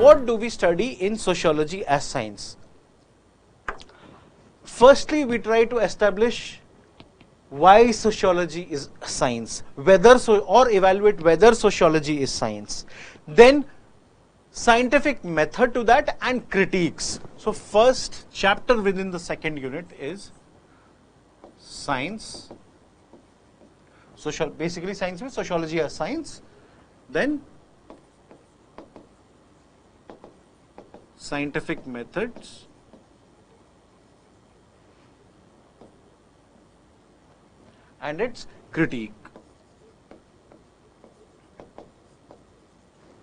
what do we study in sociology as science? Firstly, we try to establish why sociology is science, or evaluate whether sociology is science. Then scientific method to that and critiques. So first chapter within the second unit is science, basically science means sociology as science, then scientific methods, and its critique.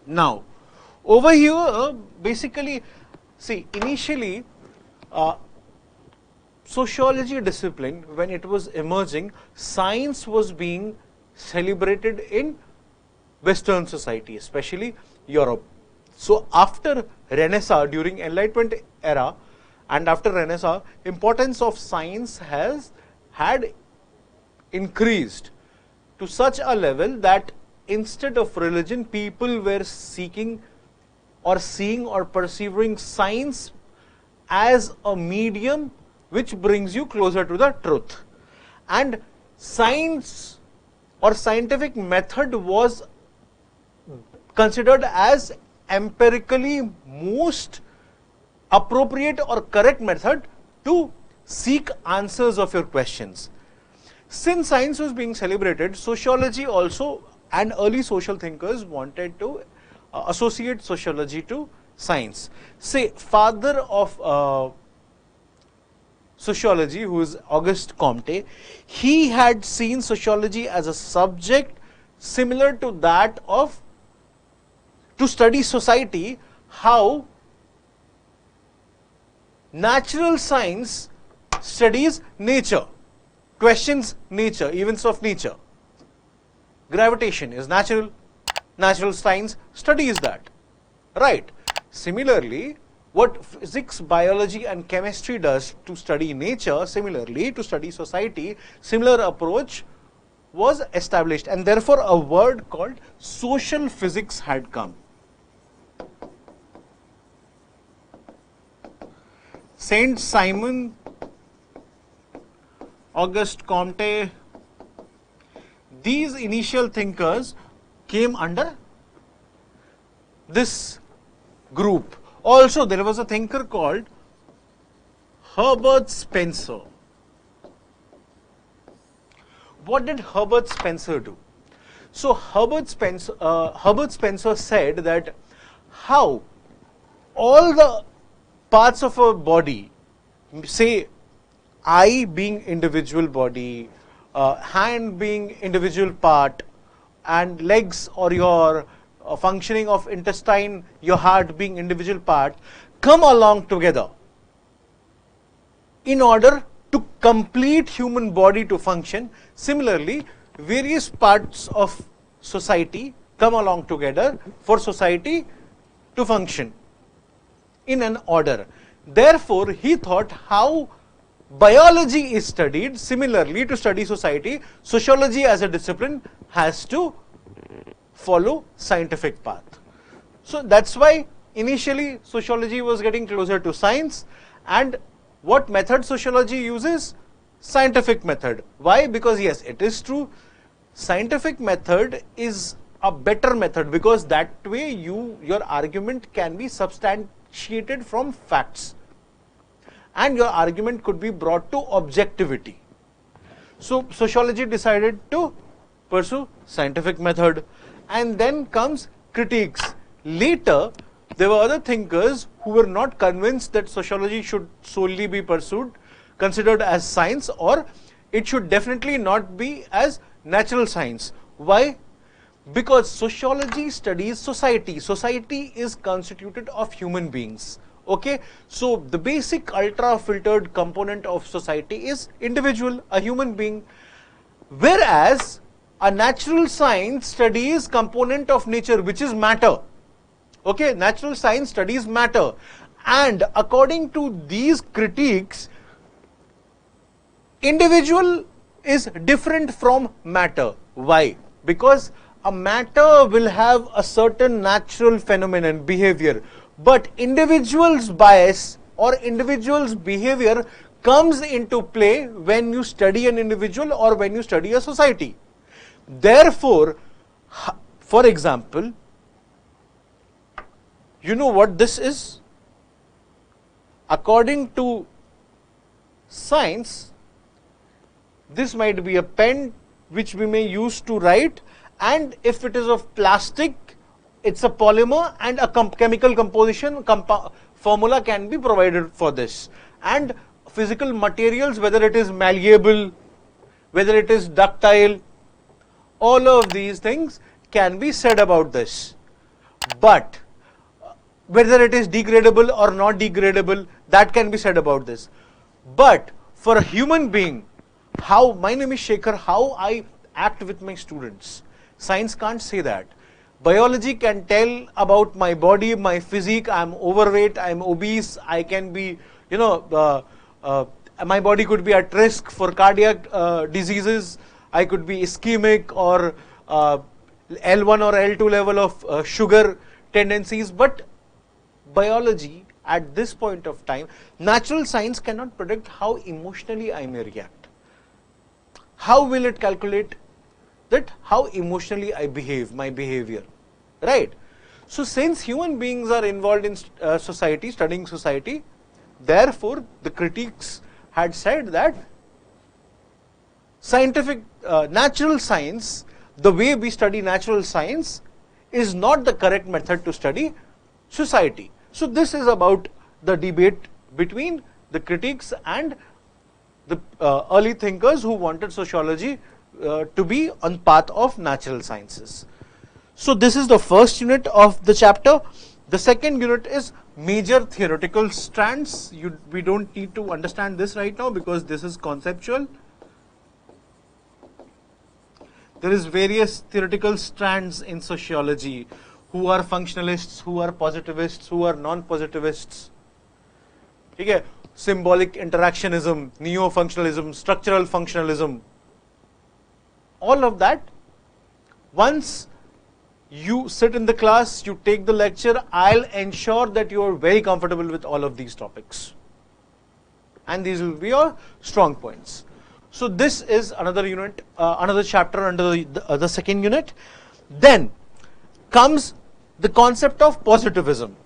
Now, over here, basically, see, initially, sociology discipline, when it was emerging, science was being celebrated in Western society, especially Europe. So, after Renaissance, during Enlightenment era, and after Renaissance, importance of science had increased to such a level that instead of religion, people were seeking or seeing or perceiving science as a medium which brings you closer to the truth. And science or scientific method was considered as empirically most appropriate or correct method to seek answers of your questions. Since science was being celebrated, sociology also and early social thinkers wanted to associate sociology to science. Say, father of sociology, who is Auguste Comte, he had seen sociology as a subject similar to that of, to study society, how natural science studies nature, questions nature, events of nature. Gravitation is natural, natural science studies that, right? Similarly, what physics, biology and chemistry does to study nature, similarly to study society, similar approach was established, and therefore a word called social physics had come. Saint-Simon, Auguste Comte, these initial thinkers came under this group. Also, there was a thinker called Herbert Spencer. What did Herbert Spencer do? So, Herbert Spencer said that how all the parts of a body, say eye being individual body, hand being individual part, and legs or your functioning of intestine, your heart being individual part, come along together in order to complete human body to function. Similarly, various parts of society come along together for society to function in an order. Therefore, he thought how biology is studied, similarly to study society, sociology as a discipline has to follow scientific path. So that's why initially sociology was getting closer to science. And what method sociology uses? Scientific method. Why? Because yes, it is true, scientific method is a better method, because that way your argument can be substantiated from facts and your argument could be brought to objectivity. So sociology decided to pursue scientific method. And then comes critiques. Later, there were other thinkers who were not convinced that sociology should solely be considered as science, or it should definitely not be as natural science. Why? Because sociology studies society. Society is constituted of human beings. Okay, so the basic ultra filtered component of society is individual, a human being, whereas a natural science studies component of nature, which is matter. Okay, natural science studies matter, and according to these critiques, individual is different from matter. Why? Because a matter will have a certain natural phenomenon, behavior, but individual's bias or individual's behavior comes into play when you study an individual or when you study a society. Therefore, for example, you know what this is? According to science, this might be a pen which we may use to write, and if it is of plastic, it's a polymer, and a chemical composition formula can be provided for this. And physical materials, whether it is malleable, whether it is ductile, all of these things can be said about this. But whether it is degradable or not degradable, that can be said about this. But for a human being, my name is Shekhar, how I act with my students, science can't say that. Biology can tell about my body, my physique, I'm overweight, I'm obese, I can be, my body could be at risk for cardiac diseases, I could be ischemic or L1 or L2 level of sugar tendencies. But biology at this point of time, natural science cannot predict how emotionally I may react. How will it calculate that how emotionally I behave, my behavior, right? So since human beings are involved in society, studying society, therefore the critics had said that scientific, natural science, the way we study natural science is not the correct method to study society. So this is about the debate between the critics and the early thinkers who wanted sociology to be on path of natural sciences. So this is the first unit of the chapter. The second unit is major theoretical strands. We don't need to understand this right now because this is conceptual. There is various theoretical strands in sociology. Who are functionalists, who are positivists, who are non-positivists. Okay? Symbolic interactionism, neo-functionalism, structural functionalism. All of that, once you sit in the class, you take the lecture, I'll ensure that you are very comfortable with all of these topics. And these will be your strong points. So this is another unit, another chapter under the second unit. Then comes the concept of positivism.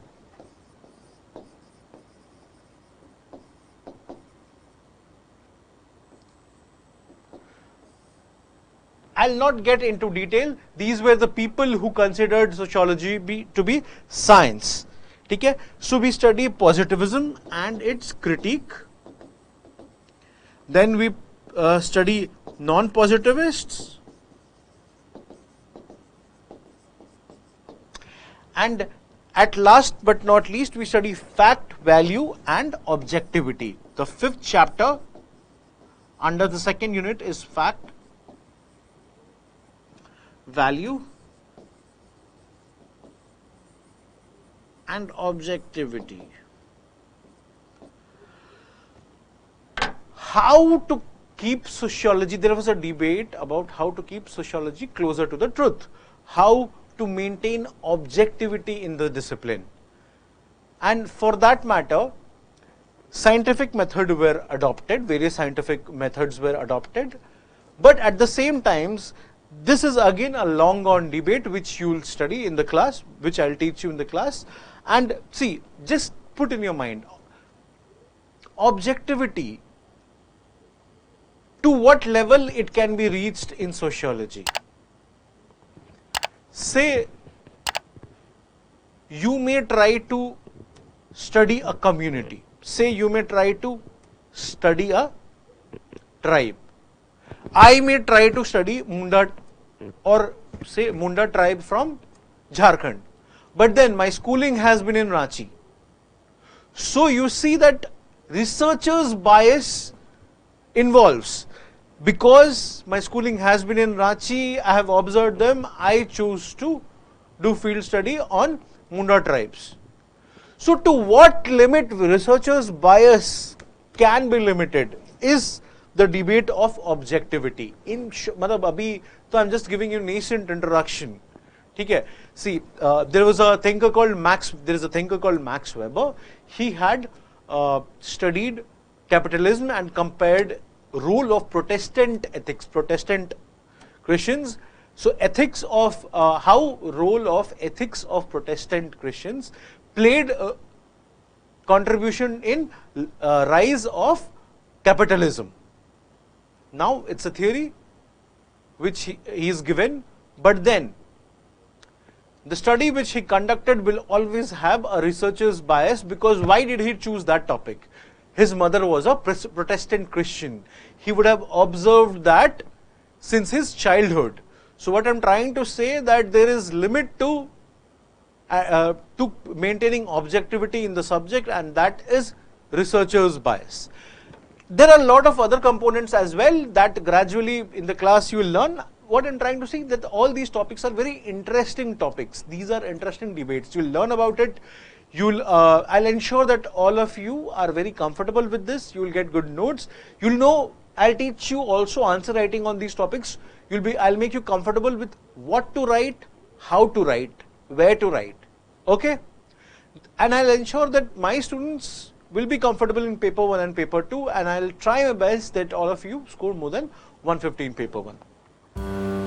I'll not get into detail. These were the people who considered sociology to be science. Okay? So we study positivism and its critique. Then we study non-positivists. And at last but not least, we study fact, value and objectivity. The fifth chapter under the second unit is fact, value and objectivity. How to keep sociology, there was a debate about how to keep sociology closer to the truth. How to maintain objectivity in the discipline. And for that matter, scientific methods were adopted, various scientific methods were adopted. But at the same times, this is again a long gone debate which you will study in the class, which I'll teach you in the class. And see, just put in your mind, objectivity, to what level it can be reached in sociology. Say, you may try to study a community. Say, you may try to study a tribe. I may try to study Munda, or say Munda tribe from Jharkhand. But then my schooling has been in Ranchi. So you see that researchers' bias involves. Because my schooling has been in Ranchi, I have observed them, I choose to do field study on Munda tribes. So to what limit researchers' bias can be limited is the debate of objectivity. I'm just giving you nascent introduction. ठीक है. See, there is a thinker called Max Weber. He had studied capitalism and compared role of Protestant ethics, Protestant Christians. So ethics of how role of ethics of Protestant Christians played a contribution in rise of capitalism. Now it's a theory which he is given, but then the study which he conducted will always have a researcher's bias, because why did he choose that topic? His mother was a Protestant Christian. He would have observed that since his childhood. So what I'm trying to say, that there is limit to maintaining objectivity in the subject, and that is researcher's bias. There are a lot of other components as well that gradually in the class you will learn. What I'm trying to say, that all these topics are very interesting topics. These are interesting debates. You'll learn about it. I'll ensure that all of you are very comfortable with this. You will get good notes. You'll know, I'll teach you also answer writing on these topics. I'll make you comfortable with what to write, how to write, where to write. Okay? And I'll ensure that my students will be comfortable in paper 1 and paper 2, and I'll try my best that all of you score more than 115 paper 1.